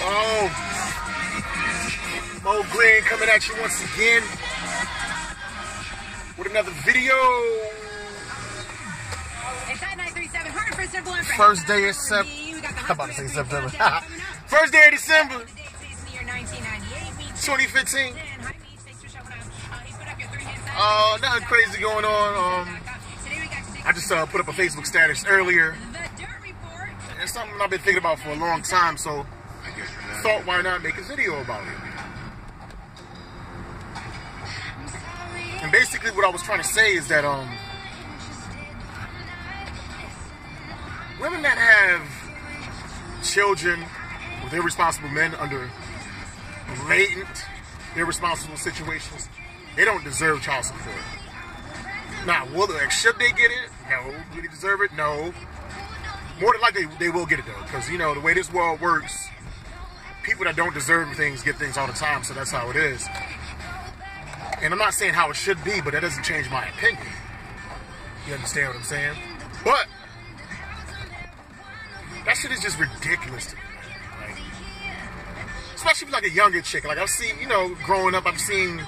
Oh, Mo Glenn coming at you once again with another video. First day of September. I'm about to say September. First day of December 2015. Nothing crazy going on. I just put up a Facebook status earlier. It's something I've been thinking about for a long time, so I thought, why not make a video about it? And basically what I was trying to say is that women that have children with irresponsible men under blatant irresponsible situations, they don't deserve child support. Now, should they get it? No. Do they deserve it? No. More than likely, they will get it, though. Because, you know, the way this world works, people that don't deserve things get things all the time, so that's how it is. And I'm not saying how it should be, but that doesn't change my opinion. You understand what I'm saying? But that shit is just ridiculous to me. Like, especially like a younger chick. Like, I've seen, you know, growing up, I've seen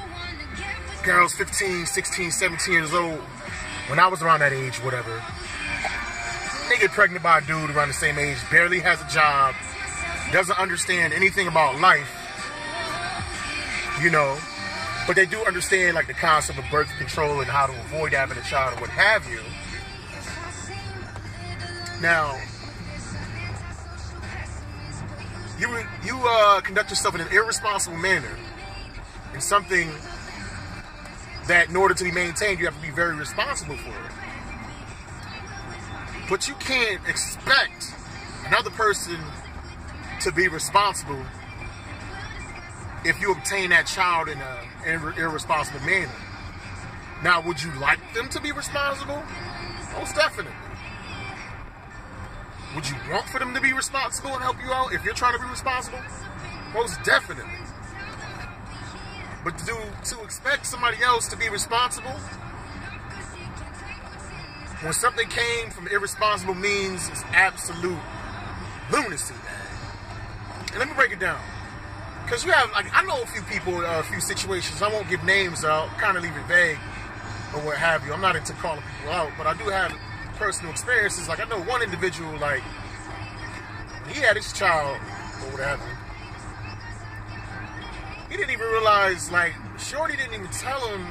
girls 15, 16, 17 years old, when I was around that age, whatever. They get pregnant by a dude around the same age, barely has a job, doesn't understand anything about life, you know, but they do understand like the concept of birth control and how to avoid having a child or what have you. Now, you conduct yourself in an irresponsible manner, in something that in order to be maintained, you have to be very responsible for it. But you can't expect another person to be responsible if you obtain that child in an irresponsible manner. Now, would you like them to be responsible? Most definitely. Would you want for them to be responsible and help you out if you're trying to be responsible? Most definitely. But to expect somebody else to be responsible when something came from irresponsible means is absolute lunacy, man. And let me break it down. Because you have, like, I know a few people, a few situations. I won't give names out, kind of leave it vague or what have you. I'm not into calling people out, but I do have personal experiences. Like, I know one individual, like, he had his child or whatever. He didn't even realize, like, Shorty didn't even tell him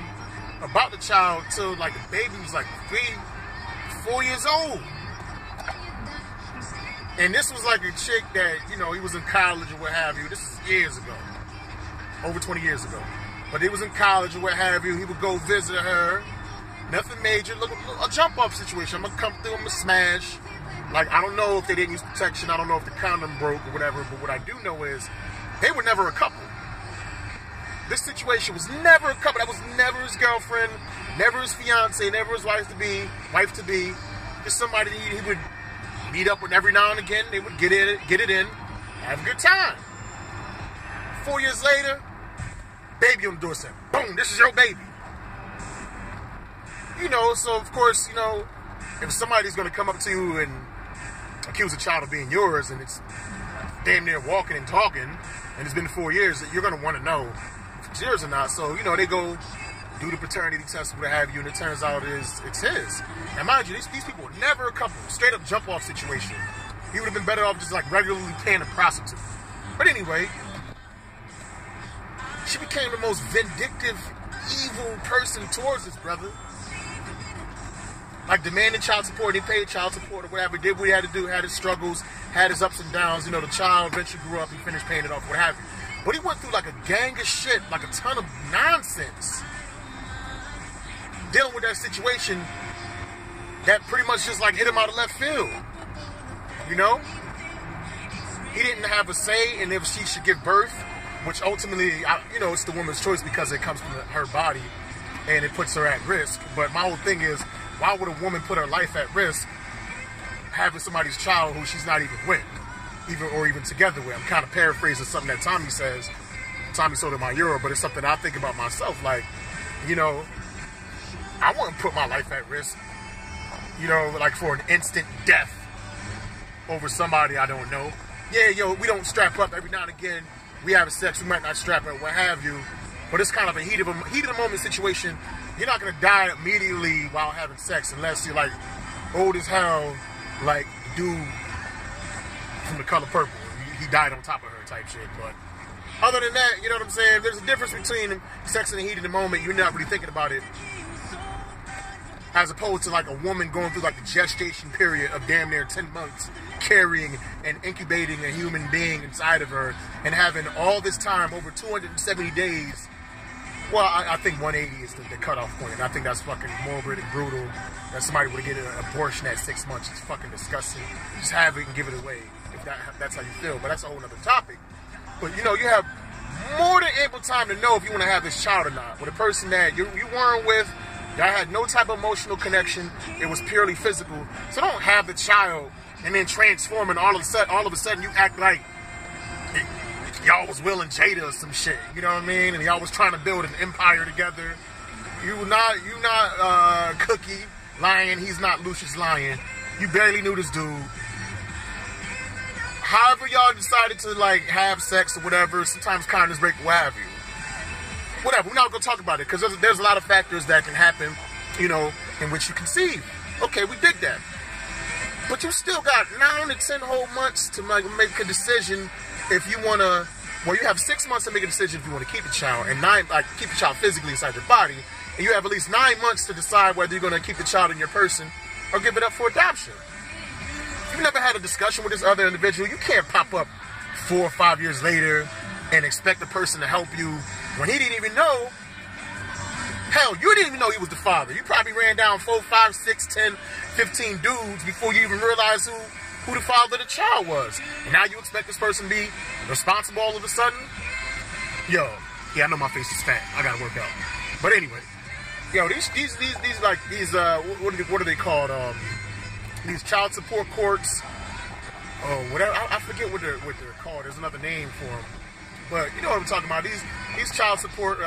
about the child till, like, the baby was, like, 3, 4 years old. And this was, like, a chick that, you know, he was in college or what have you. This is years ago. Over 20 years ago. But he was in college or what have you. He would go visit her. Nothing major. Look, a jump-off situation. I'm going to come through, I'm going to smash. Like, I don't know if they didn't use protection. I don't know if the condom broke or whatever. But what I do know is they were never a couple. This situation was never a couple. That was never his girlfriend, never his fiance, never his wife-to-be. Just somebody he would meet up with every now and again. They would get it in, have a good time. 4 years later, baby on the doorstep. Boom, this is your baby. You know, so of course, you know, if somebody's going to come up to you and accuse a child of being yours, and it's damn near walking and talking, and it's been 4 years, you're going to want to know if it's yours or not. So, you know, they go do the paternity test, what have you, and it turns out it's his. Now, mind you, these people were never a couple. Straight up jump-off situation. He would have been better off just, like, regularly paying a prostitute. But anyway, she became the most vindictive, evil person towards his brother. Like, demanding child support. He paid child support or whatever. Did what he had to do. Had his struggles. Had his ups and downs. You know, the child eventually grew up. He finished paying it off, what have you. But he went through, like, a gang of shit. Like, a ton of nonsense. Dealing with that situation that pretty much just, like, hit him out of left field. You know? He didn't have a say in if she should give birth, which ultimately, you know, it's the woman's choice because it comes from her body and it puts her at risk. But my whole thing is, why would a woman put her life at risk having somebody's child who she's not even with, or even together with? I'm kind of paraphrasing something that Tommy says. Tommy Sotomayor, but it's something I think about myself. Like, you know, I wouldn't put my life at risk, you know, like for an instant death over somebody I don't know. yeah, yo, we don't strap up every now and again. We have sex, we might not strap up, what have you. But it's kind of a heat of the moment situation. You're not gonna die immediately while having sex unless you're like old as hell, like dude from The Color Purple. He died on top of her type shit. But other than that, you know what I'm saying? There's a difference between sex in the heat of the moment. You're not really thinking about it, as opposed to like a woman going through like the gestation period of damn near 10 months, carrying and incubating a human being inside of her, and having all this time, over 270 days. Well, I think 180 is the cutoff point, and I think that's fucking morbid and brutal. That somebody would get an abortion at 6 months is fucking disgusting. Just have it and give it away if that's how you feel. But that's a whole other topic. But you know, you have more than ample time to know if you want to have this child or not. With a person that you weren't with, y'all had no type of emotional connection. It was purely physical. So don't have the child and then transform, and all of a sudden you act like y'all was Will and Jada or some shit, you know what I mean? And y'all was trying to build an empire together. You not Cookie Lion, he's not Lucius Lion. You barely knew this dude. However y'all decided to like have sex or whatever, sometimes condoms break, what have you. Whatever, we're not gonna talk about it because there's a lot of factors that can happen, you know, in which you conceive. Okay, we dig that. But you still got 9 to 10 whole months to make a decision if you want to. Well, you have 6 months to make a decision if you want to keep the child, and keep the child physically inside your body, and you have at least 9 months to decide whether you're going to keep the child in your person or give it up for adoption. If you've never had a discussion with this other individual, you can't pop up 4 or 5 years later and expect the person to help you when he didn't even know. Hell, you didn't even know he was the father. You probably ran down 4, 5, 6, 10, 15 dudes before you even realized who the father of the child was. And now you expect this person to be responsible all of a sudden? Yo, yeah, I know my face is fat. I gotta work out. But anyway, yo, these what are they called? These child support courts. Oh, whatever. I forget what they're called. There's another name for them. But you know what I'm talking about. These child support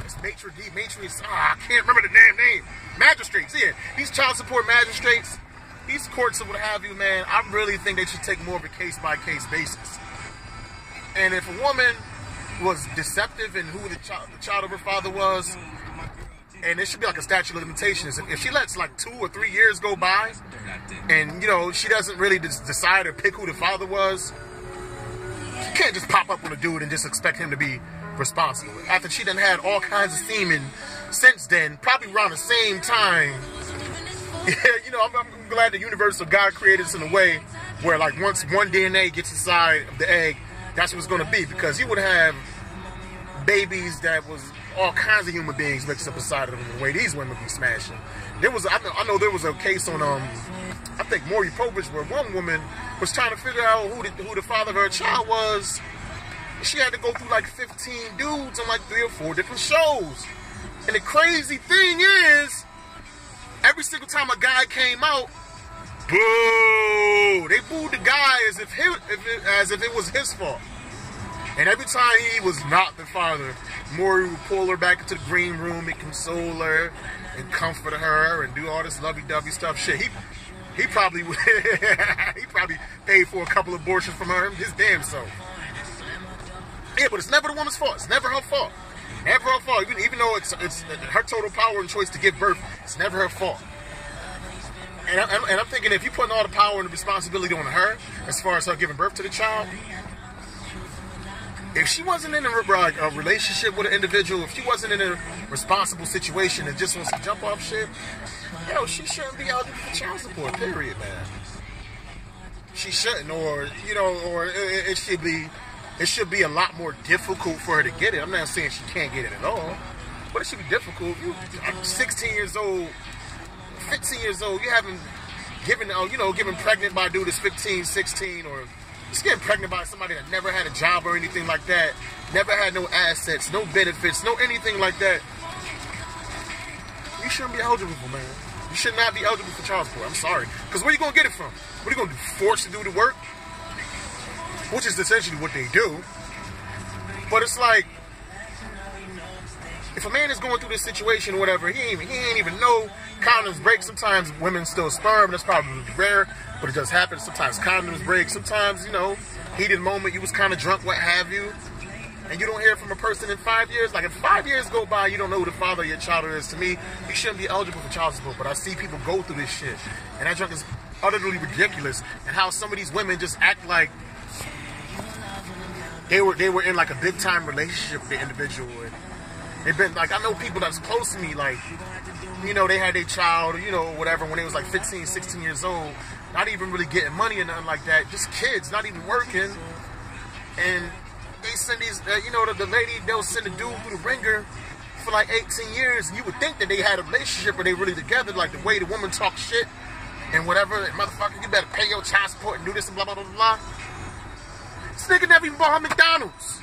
it's matrices. I can't remember the damn name. Magistrates, yeah. These child support magistrates, these courts or what have you, man, I really think they should take more of a case-by-case basis. And if a woman was deceptive in who the child of her father was, and it should be like a statute of limitations. If she lets like 2 or 3 years go by, and you know she doesn't really decide or pick who the father was, you can't just pop up on a dude and just expect him to be responsible. After she done had all kinds of semen since then, probably around the same time. Yeah, you know, I'm glad the universe of God created us in a way where like once one DNA gets inside of the egg, that's what it's going to be, because you would have babies that was all kinds of human beings mixed up inside of them the way these women be smashing. I know there was a case on I think Maury Povich where one woman was trying to figure out who the father of her child was. She had to go through like 15 dudes on like 3 or 4 different shows. And the crazy thing is, every single time a guy came out, boo! They booed the guy as if it was his fault. And every time he was not the father, Maury would pull her back into the green room and console her and comfort her and do all this lovey-dovey stuff. Shit, he probably would, he probably paid for a couple abortions from her his damn self. Yeah, but it's never the woman's fault. It's never her fault. Never her fault. Even though it's her total power and choice to give birth, it's never her fault. And I'm thinking, if you're putting all the power and the responsibility on her, as far as her giving birth to the child, if she wasn't in a relationship with an individual, if she wasn't in a responsible situation and just wants to jump off shit, yo, she shouldn't be eligible for child support, period, man. She shouldn't, or it should be a lot more difficult for her to get it. I'm not saying she can't get it at all, but it should be difficult. If you're 16 years old, 15 years old, you haven't given pregnant by a dude that's 15, 16, or just getting pregnant by somebody that never had a job or anything like that, never had no assets, no benefits, no anything like that. You shouldn't be eligible for, man. You should not be eligible for child support. I'm sorry. Because where are you going to get it from? What are you going to do? Forced to do the work? Which is essentially what they do. But it's like, if a man is going through this situation or whatever, he ain't even know condoms break. Sometimes women still sperm. That's probably rare, but it does happen. Sometimes condoms break. Sometimes, heated moment, you was kind of drunk, what have you, and you don't hear from a person in 5 years. Like, if 5 years go by, you don't know who the father of your child is. To me, you shouldn't be eligible for child support. But I see people go through this shit, and that junk is utterly ridiculous. And how some of these women just act like they were in like a big time relationship with the individual. And they've been like, I know people that's close to me, like, you know, they had their child, you know, whatever, when they was like 15, 16 years old, not even really getting money or nothing like that, just kids, not even working, and they send these, you know, the lady, they'll send a dude through the ringer for like 18 years, and you would think that they had a relationship or they really together, like the way the woman talks shit and whatever, and motherfucker, you better pay your child support and do this and blah, blah, blah, blah. This nigga never even bought McDonald's.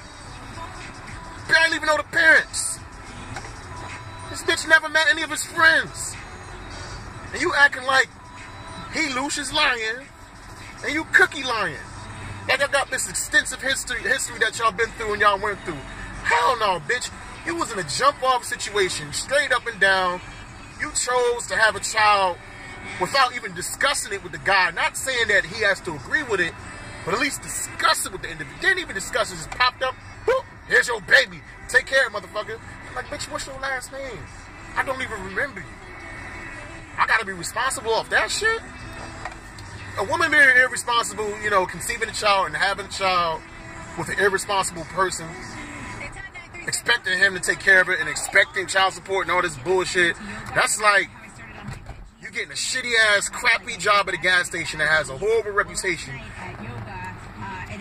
Barely even know the parents. This bitch never met any of his friends. And you acting like he Lucius lying and you cookie lying. Like I got this extensive history that y'all been through and y'all went through. Hell no, bitch. You was in a jump off situation, straight up and down. You chose to have a child without even discussing it with the guy. Not saying that he has to agree with it, but at least discuss it with the individual. Didn't even discuss it, just popped up. Whoop, here's your baby. Take care of it, motherfucker. I'm like, bitch, what's your last name? I don't even remember you. I gotta be responsible off that shit? A woman being irresponsible, you know, conceiving a child and having a child with an irresponsible person, expecting him to take care of it and expecting child support and all this bullshit, that's like you getting a shitty ass, crappy job at a gas station that has a horrible reputation.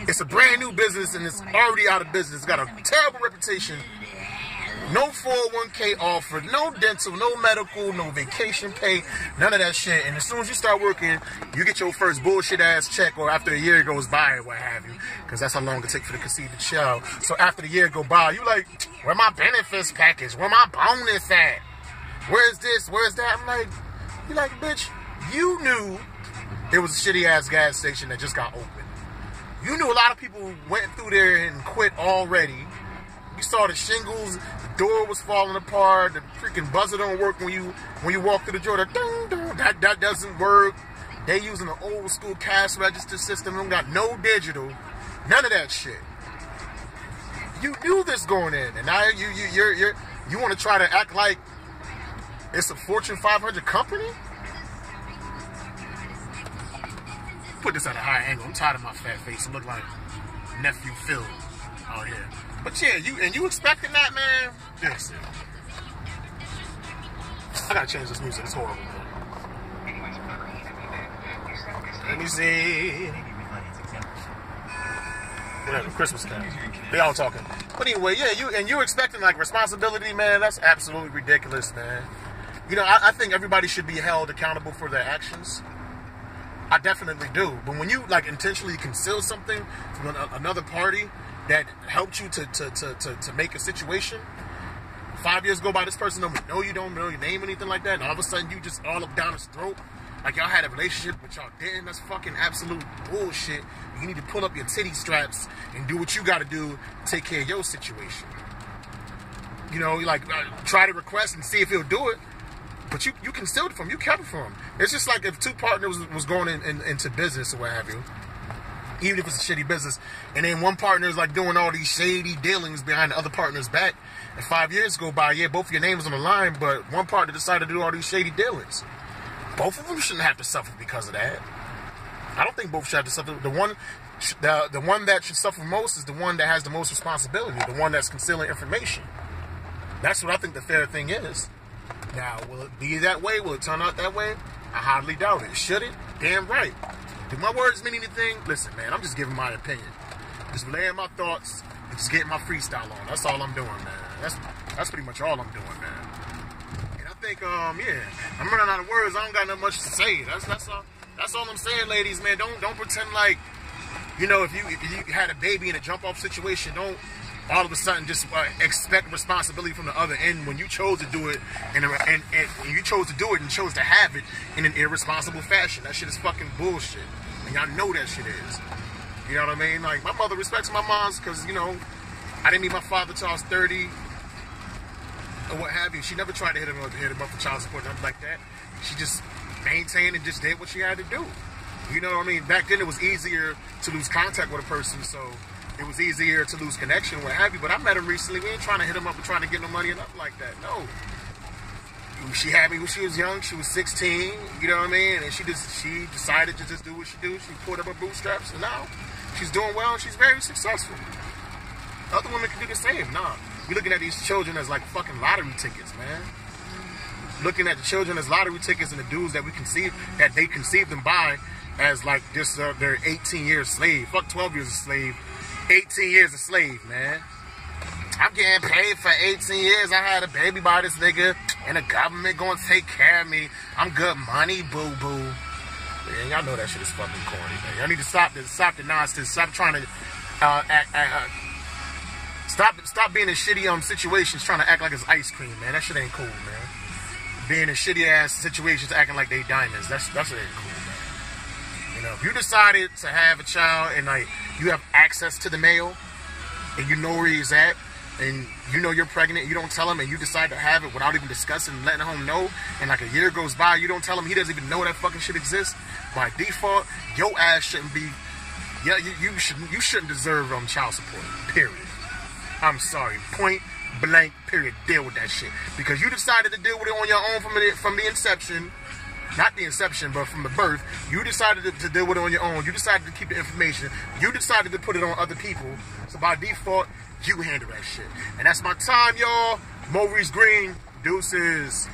It's a brand new business and it's already out of business. It's got a terrible reputation. No 401k offered, no dental, no medical, no vacation pay, none of that shit. And as soon as you start working, you get your first bullshit ass check, or after a year goes by or what have you, because that's how long it takes for the conceived child. So after the year go by, you like, where my benefits package? Where my bonus at? Where's this? Where's that? I'm like, you like, bitch, you knew there was a shitty ass gas station that just got open. You knew a lot of people went through there and quit already. You saw the shingles, the door was falling apart, the freaking buzzer don't work when you walk through the door. That doesn't work. They using an old school cash register system. They don't got no digital, none of that shit. You knew this going in, and now you want to try to act like it's a Fortune 500 company? Put this at a high angle. I'm tired of my fat face. I look like nephew Phil out here. But yeah, you expecting that, man? Listen. I gotta change this music. It's horrible, man. Let me see. Whatever, Christmas time. They all talking. But anyway, yeah, you're expecting like responsibility, man. That's absolutely ridiculous, man. You know, I think everybody should be held accountable for their actions. I definitely do. But when you like intentionally conceal something from another party that helped you to make a situation, 5 years go by, this person don't know you, don't know your name, anything like that, and all of a sudden you just all up down his throat like y'all had a relationship but y'all didn't. That's fucking absolute bullshit. You need to pull up your titty straps and do what you gotta do to take care of your situation. You know, like try to request and see if he'll do it. But you concealed it from him. You kept it from him. It's just like if two partners was going into business or what have you, even if it's a shitty business, and then one partner is like doing all these shady dealings behind the other partner's back, and 5 years go by, yeah, both of your names on the line, but one partner decided to do all these shady dealings. Both of them shouldn't have to suffer because of that. I don't think both should have to suffer. The one that should suffer most is the one that has the most responsibility, the one that's concealing information. That's what I think the fair thing is. Now, will it be that way? Will it turn out that way? I highly doubt it. Should it? Damn right. Do my words mean anything? Listen, man, I'm just giving my opinion. Just relaying my thoughts and just getting my freestyle on. That's all I'm doing, man. That's pretty much all I'm doing, man. And I think, yeah, I'm running out of words. I don't got that much to say. That's all I'm saying, ladies, man. Don't pretend like, you know, if you had a baby in a jump-off situation, don't all of a sudden just expect responsibility from the other end when you chose to do it and you chose to do it and chose to have it in an irresponsible fashion. That shit is fucking bullshit. And y'all know that shit is. You know what I mean? Like, my mother respects my mom's because, you know, I didn't meet my father till I was 30 or what have you. She never tried to hit him up for child support or nothing like that. She just maintained and just did what she had to do. You know what I mean? Back then it was easier to lose contact with a person, so it was easier to lose connection, what have you. But I met him recently. We ain't trying to hit him up and trying to get no money or nothing like that. No. She had me when she was young. She was 16, you know what I mean? And she decided to just do what she do. She pulled up her bootstraps, and now she's doing well and she's very successful. Other women can do the same. Nah. We're looking at these children as like fucking lottery tickets, man. Looking at the children as lottery tickets and the dudes that they conceived them by as like this, their 18 years slave. Fuck 12 years a slave. 18 years a slave, man. I'm getting paid for 18 years. I had a baby by this nigga, and the government gonna take care of me. I'm good money, boo-boo. Man, y'all know that shit is fucking corny, man. Y'all need to stop the nonsense. Stop trying to stop being in shitty situations trying to act like it's ice cream, man. That shit ain't cool, man. Being in shitty ass situations acting like they diamonds. That shit ain't cool, man. You know, if you decided to have a child and like you have access to the male and you know where he's at, and you know you're pregnant, you don't tell him, and you decide to have it without even discussing and letting him know, and like a year goes by, you don't tell him, he doesn't even know that fucking shit exists, by default, your ass shouldn't be, yeah, you shouldn't deserve child support, period. I'm sorry, point blank, period. Deal with that shit. Because you decided to deal with it on your own from the inception, not the inception, but from the birth. You decided to deal with it on your own. You decided to keep the information. You decided to put it on other people. So by default, you handle that shit. And that's my time, y'all. Maurice Green, deuces.